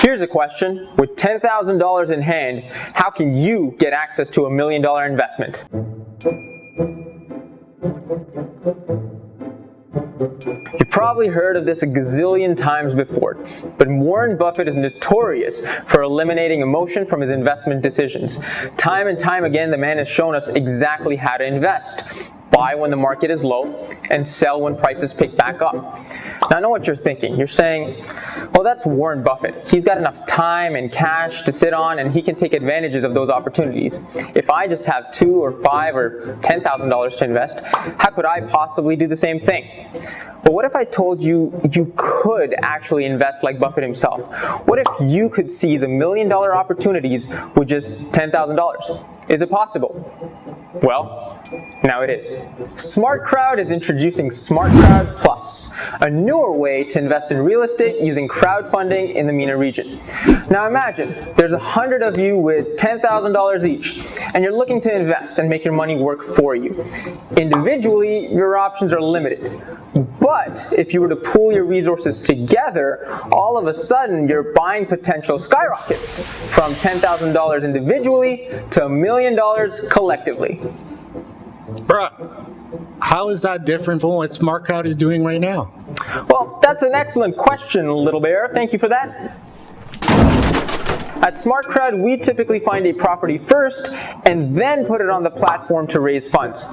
Here's a question. With $10,000 in hand, how can you get access to $1 million investment? You've probably heard of this a gazillion times before, but Warren Buffett is notorious for eliminating emotion from his investment decisions. Time and time again, the man has shown us exactly how to invest. Buy when the market is low and sell when prices pick back up. Now I know what you're thinking. You're saying, well, that's Warren Buffett. He's got enough time and cash to sit on and he can take advantages of those opportunities. If I just have $2,000 or $5,000 or $10,000 to invest, how could I possibly do the same thing? But what if I told you you could actually invest like Buffett himself? What if you could seize $1 million opportunities with just $10,000? Is it possible? Well, now it is. SmartCrowd is introducing SmartCrowd Plus, a newer way to invest in real estate using crowdfunding in the MENA region. Now imagine, there's 100 of you with $10,000 each, and you're looking to invest and make your money work for you. Individually, your options are limited. But if you were to pool your resources together, all of a sudden your buying potential skyrockets from $10,000 individually to $1 million collectively. Bruh, how is that different from what SmartCrowd is doing right now? Well, that's an excellent question, Little Bear. Thank you for that. At SmartCrowd, we typically find a property first and then put it on the platform to raise funds.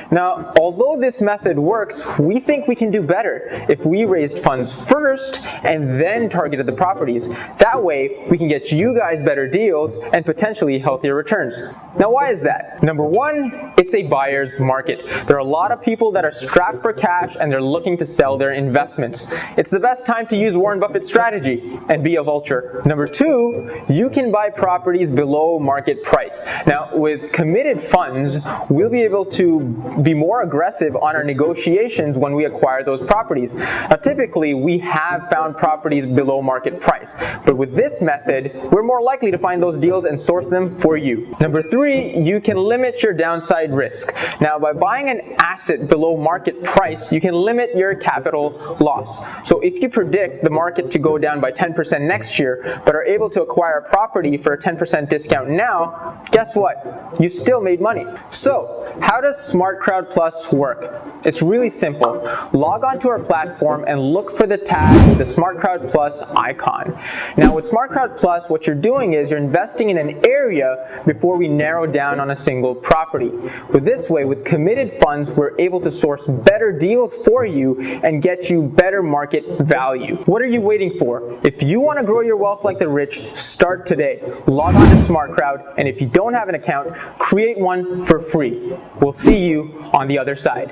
Now, although this method works, we think we can do better if we raised funds first and then targeted the properties. That way, we can get you guys better deals and potentially healthier returns. Now, why is that? Number one, it's a buyer's market. There are a lot of people that are strapped for cash and they're looking to sell their investments. It's the best time to use Warren Buffett's strategy and be a vulture. Number two, you can buy properties below market price. Now, with committed funds, we'll be able to be more aggressive on our negotiations when we acquire those properties. Now, typically, we have found properties below market price, but with this method, we're more likely to find those deals and source them for you. Number three, you can limit your downside risk. Now, by buying an asset below market price, you can limit your capital loss. So if you predict the market to go down by 10% next year, but are able to acquire a property for a 10% discount now, guess what? You still made money. So, how does SmartCrowd Plus work? It's really simple. Log on to our platform and look for the tag with the SmartCrowd Plus icon. Now, with SmartCrowd Plus, what you're doing is you're investing in an area before we narrow down on a single property. With this way, with committed funds, we're able to source better deals for you and get you better market value. What are you waiting for? If you want to grow your wealth like the rich, start today. Log on to SmartCrowd, and if you don't have an account, create one for free. We'll see you on the other side.